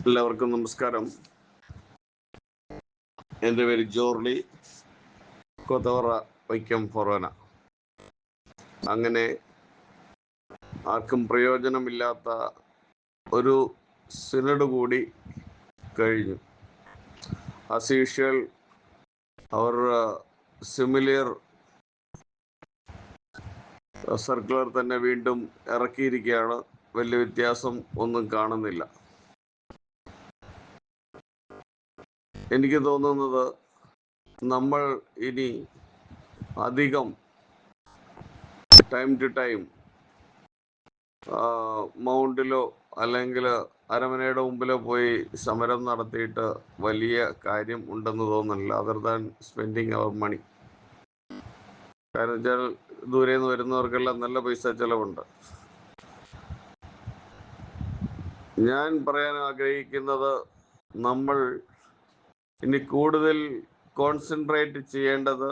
എല്ലാവർക്കും നമസ്കാരം. എൻ്റെ പേര് ജോർലി, കൊതവറ, വൈക്കം ഫൊറോന. അങ്ങനെ ആർക്കും പ്രയോജനമില്ലാത്ത ഒരു സിനഡ് കൂടി കഴിഞ്ഞു. ആസ് യൂഷ്വൽ അവർ സിമിലിയർ സർക്കുലർ തന്നെ വീണ്ടും ഇറക്കിയിരിക്കുകയാണ്. വലിയ വ്യത്യാസം ഒന്നും കാണുന്നില്ല. എനിക്ക് തോന്നുന്നത് നമ്മൾ ഇനി അധികം ടൈം ടു ടൈം മൗണ്ടിലോ അല്ലെങ്കിൽ അരമനയുടെ മുമ്പിലോ പോയി സമരം നടത്തിയിട്ട് വലിയ കാര്യം ഉണ്ടെന്ന് തോന്നുന്നില്ല, അതർ ദാൻ സ്പെൻഡിങ് അവർ മണി. കാരണം വെച്ചാൽ ദൂരെ നിന്ന് വരുന്നവർക്കെല്ലാം നല്ല പൈസ ചെലവുണ്ട്. ഞാൻ പറയാൻ ആഗ്രഹിക്കുന്നത്, നമ്മൾ ഇനി കൂടുതൽ കോൺസെൻട്രേറ്റ് ചെയ്യേണ്ടത്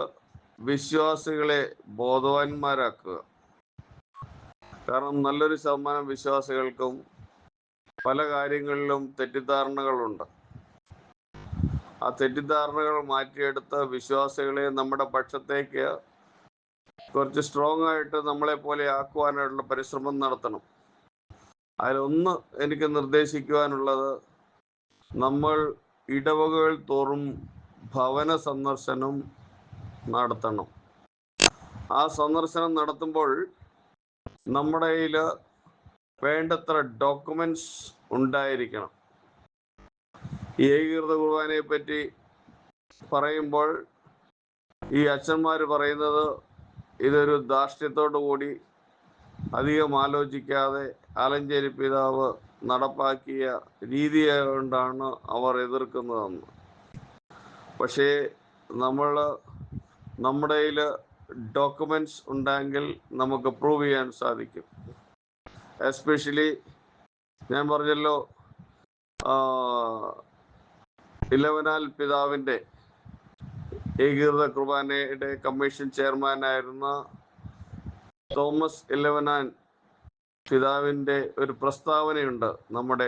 വിശ്വാസികളെ ബോധവാന്മാരാക്കുക. കാരണം നല്ലൊരു ശതമാനം വിശ്വാസികൾക്കും പല കാര്യങ്ങളിലും തെറ്റിദ്ധാരണകളുണ്ട്. ആ തെറ്റിദ്ധാരണകൾ മാറ്റിയെടുത്ത് വിശ്വാസികളെ നമ്മുടെ പക്ഷത്തേക്ക് കുറച്ച് സ്ട്രോങ് ആയിട്ട് നമ്മളെ പോലെ ആക്കുവാനുള്ള പരിശ്രമം നടത്തണം. അതിലൊന്ന് എനിക്ക് നിർദ്ദേശിക്കുവാനുള്ളത്, നമ്മൾ ഇടവകകൾ തോറും ഭവന സന്ദർശനം നടത്തണം. ആ സന്ദർശനം നടത്തുമ്പോൾ നമ്മുടെ കയ്യിൽ വേണ്ടത്ര ഡോക്യുമെന്റ്സ് ഉണ്ടായിരിക്കണം. ഈ ഏകീകൃത കുർബാനയെ പറ്റി പറയുമ്പോൾ ഈ അച്ഛന്മാർ പറയുന്നത് ഇതൊരു ധാർഷ്ട്യത്തോടു കൂടി അധികം ആലോചിക്കാതെ ആലഞ്ചേരി പിതാവ് നടപ്പാക്കിയ രീതിയാകൊണ്ടാണ് അവർ എതിർക്കുന്നതെന്ന്. പക്ഷേ നമ്മുടെ കയ്യിൽ ഡോക്യുമെന്റ്സ് ഉണ്ടെങ്കിൽ നമുക്ക് പ്രൂവ് ചെയ്യാൻ സാധിക്കും. എസ്പെഷ്യലി ഞാൻ പറഞ്ഞല്ലോ, ഇലവനാൽ പിതാവിൻ്റെ ഏകീകൃത കുർബാനയുടെ കമ്മീഷൻ ചെയർമാനായിരുന്ന തോമസ് ഇലവനാൻ പിതാവിൻ്റെ ഒരു പ്രസ്താവനയുണ്ട് നമ്മുടെ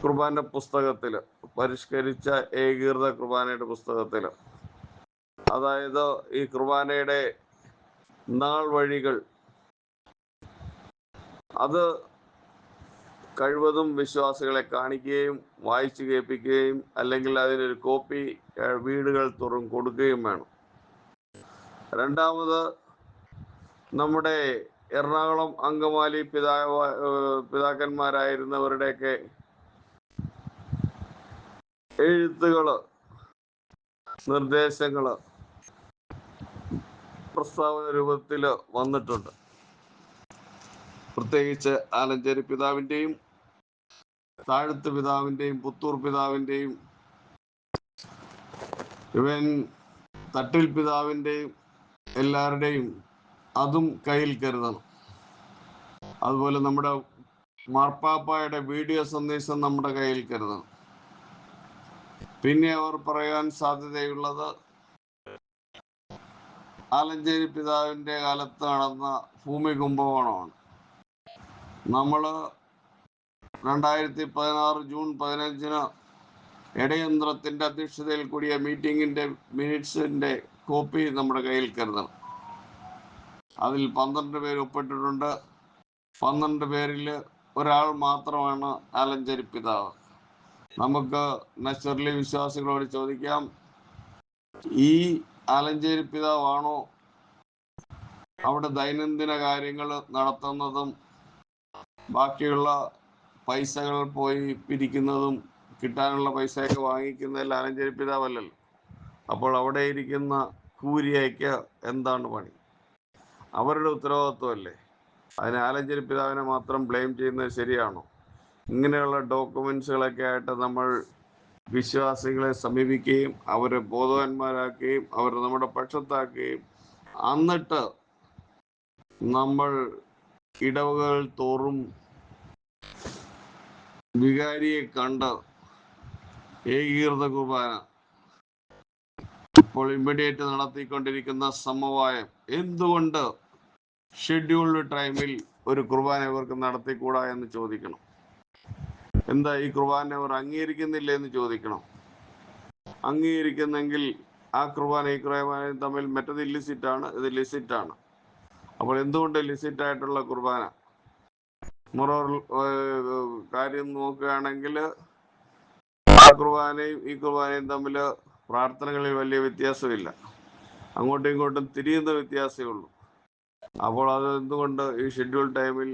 കുർബാന പുസ്തകത്തിൽ, പരിഷ്കരിച്ച ഏകീകൃത കുർബാനയുടെ പുസ്തകത്തിൽ. അതായത് ഈ കുർബാനയുടെ നാൾ വഴികൾ അത് കഴിവതും വിശ്വാസികളെ കാണിക്കുകയും വായിച്ചു കേൾപ്പിക്കുകയും അല്ലെങ്കിൽ അതിനൊരു കോപ്പി വീടുകൾ തോറും കൊടുക്കുകയും വേണം. രണ്ടാമത്, നമ്മുടെ എറണാകുളം അങ്കമാലി പിതാക്കന്മാരായിരുന്നവരുടെയൊക്കെ എഴുത്തുകള്, നിർദ്ദേശങ്ങള് പ്രസ്താവന രൂപത്തിൽ വന്നിട്ടുണ്ട്. പ്രത്യേകിച്ച് ആലഞ്ചേരി പിതാവിൻ്റെയും താഴത്ത് പിതാവിൻ്റെയും പുത്തൂർ പിതാവിൻ്റെയും ഇവൻ തട്ടിൽ പിതാവിൻ്റെയും എല്ലാവരുടെയും അതും കയ്യിൽ കരുതണം. അതുപോലെ നമ്മുടെ മാർപ്പാപ്പായുടെ വീഡിയോ സന്ദേശം നമ്മുടെ കയ്യിൽ കരുതണം. പിന്നെ അവർ പറയാൻ സാധ്യതയുള്ളത് ആലഞ്ചേരി പിതാവിൻ്റെ കാലത്ത് നടന്ന ഭൂമി കുംഭകോണമാണ്. നമ്മൾ 2016 ജൂൺ 15 ഇടയന്ത്രത്തിൻ്റെ അധ്യക്ഷതയിൽ കൂടിയ മീറ്റിങ്ങിൻ്റെ മിനിറ്റ്സിൻ്റെ കോപ്പി നമ്മുടെ കയ്യിൽ കരുതണം. അതിൽ 12 പേര് ഒപ്പിട്ടിട്ടുണ്ട്. 12 പേരിൽ ഒരാൾ മാത്രമാണ് ആലഞ്ചേരി പിതാവ്. നമുക്ക് നാച്ചുറലി വിശ്വാസികളോട് ചോദിക്കാം, ഈ ആലഞ്ചേരി പിതാവാണോ അവിടെ ദൈനംദിന കാര്യങ്ങൾ നടത്തുന്നതും ബാക്കിയുള്ള പൈസകൾ പോയി പിരിക്കുന്നതും കിട്ടാനുള്ള പൈസയൊക്കെ വാങ്ങിക്കുന്നതിൽ ആലഞ്ചേരി പിതാവല്ലല്ലോ? അപ്പോൾ അവിടെ ഇരിക്കുന്ന കൂരിയയ്ക്ക് എന്താണ് പണി? അവരുടെ ഉത്തരവാദിത്വമല്ലേ? അതിന് ആലഞ്ചേരി പിതാവിനെ മാത്രം ബ്ലെയിം ചെയ്യുന്നത് ശരിയാണോ? ഇങ്ങനെയുള്ള ഡോക്യുമെന്റ്സുകളൊക്കെ ആയിട്ട് നമ്മൾ വിശ്വാസികളെ സമീപിക്കുകയും അവരെ ബോധവാന്മാരാക്കുകയും അവരെ നമ്മുടെ പക്ഷത്താക്കുകയും എന്നിട്ട് നമ്മൾ ഇടവകകൾ തോറും വികാരിയെ കണ്ട് ഏകീകൃത കുർബാന ഇപ്പോൾ ഇമ്മീഡിയറ്റ് നടത്തിക്കൊണ്ടിരിക്കുന്ന സമവായം എന്തുകൊണ്ട് ഷെഡ്യൂൾഡ് ടൈമിൽ ഒരു കുർബാന ഇവർക്ക് നടത്തിക്കൂടാ എന്ന് ചോദിക്കണം. എന്താ ഈ കുർബാന അവർ അംഗീകരിക്കുന്നില്ല എന്ന് ചോദിക്കണം. അംഗീകരിക്കുന്നെങ്കിൽ ആ കുർബാന ഈ കുർബാനയും തമ്മിൽ മറ്റത് ഇല്ലിസിറ്റ് ആണ്, ഇത് ലിസിറ്റ് ആണ്. അപ്പോൾ എന്തുകൊണ്ട് ലിസിറ്റ് ആയിട്ടുള്ള കുർബാന? മൊറോർ കാര്യം നോക്കുകയാണെങ്കിൽ ആ കുർബാനയും ഈ കുർബാനയും തമ്മിൽ പ്രാർത്ഥനകളിൽ വലിയ വ്യത്യാസമില്ല, അങ്ങോട്ടും ഇങ്ങോട്ടും തിരിയുന്ന വ്യത്യാസമേ ഉള്ളൂ. അപ്പോൾ അത് എന്തുകൊണ്ട് ഈ ഷെഡ്യൂൾ ടൈമിൽ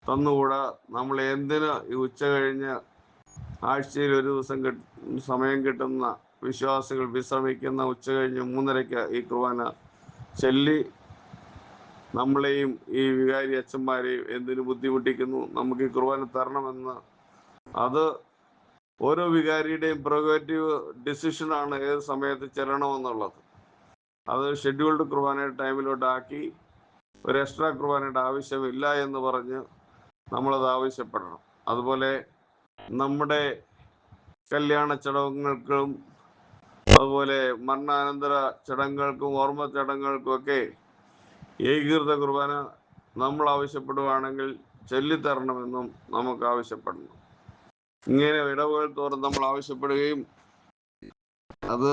തന്നുകൂടാ? നമ്മൾ എന്തിന് ഈ ഉച്ച കഴിഞ്ഞ് ആഴ്ചയിൽ ഒരു ദിവസം സമയം കിട്ടുന്ന വിശ്വാസികൾ വിശ്രമിക്കുന്ന ഉച്ച കഴിഞ്ഞ് 3:30 ഈ കുർബാന ചൊല്ലി നമ്മളെയും ഈ വികാരി അച്ഛന്മാരെയും എന്തിനു ബുദ്ധിമുട്ടിക്കുന്നു? നമുക്ക് ഈ കുർബാന തരണമെന്ന് അത് ഓരോ വികാരിയുടെയും പ്രൊഗേറ്റീവ് ഡിസിഷനാണ് ഏത് സമയത്ത് ചെല്ലണമെന്നുള്ളത്. അത് ഷെഡ്യൂൾഡ് കുർബാനയുടെ ടൈമിലോട്ടാക്കി ഒരു എക്സ്ട്രാ കുർബാനയുടെ ആവശ്യമില്ല എന്ന് പറഞ്ഞ് നമ്മളത് ആവശ്യപ്പെടണം. അതുപോലെ നമ്മുടെ കല്യാണ ചടങ്ങുകൾക്കും അതുപോലെ മരണാനന്തര ചടങ്ങുകൾക്കും ഓർമ്മ ചടങ്ങുകൾക്കും ഒക്കെ ഏകീകൃത കുർബാന നമ്മൾ ആവശ്യപ്പെടുകയാണെങ്കിൽ ചൊല്ലിത്തരണമെന്നും നമുക്ക് ആവശ്യപ്പെടണം. ഇങ്ങനെ ഇടവുകൾ തോറും നമ്മൾ ആവശ്യപ്പെടുകയും അത്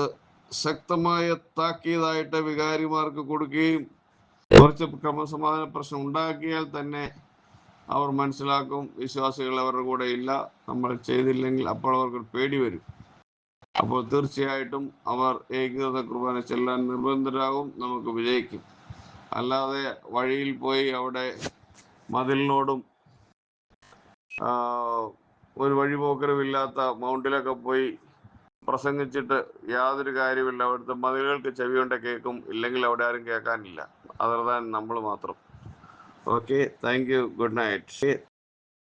ശക്തമായ താക്കീതായിട്ട് വികാരിമാർക്ക് കൊടുക്കുകയും കുറച്ച് ക്രമസമാധാന പ്രശ്നം ഉണ്ടാക്കിയാൽ തന്നെ അവർ മനസ്സിലാക്കും വിശ്വാസികൾ അവരുടെ കൂടെ ഇല്ല, നമ്മൾ ചെയ്തില്ലെങ്കിൽ അപ്പോൾ അവർക്ക് പേടി വരും. അപ്പോൾ തീർച്ചയായിട്ടും അവർ ഏകീകൃത കുർബാന ചെല്ലാൻ നിർബന്ധരാകും, നമുക്ക് വിജയിക്കും. അല്ലാതെ വഴിയിൽ പോയി അവിടെ മതിലിനോടും ഒരു വഴിപോക്കരുമില്ലാത്ത മൗണ്ടിലൊക്കെ പോയി പ്രസംഗിച്ചിട്ട് യാതൊരു കാര്യമില്ല. അവിടുത്തെ മതിലുകൾക്ക് ചെവിയുണ്ട കേൾക്കും, ഇല്ലെങ്കിൽ അവിടെ ആരും കേൾക്കാനില്ല, അതർ ദാൻ നമ്മൾ മാത്രം. Okay, thank you, good night.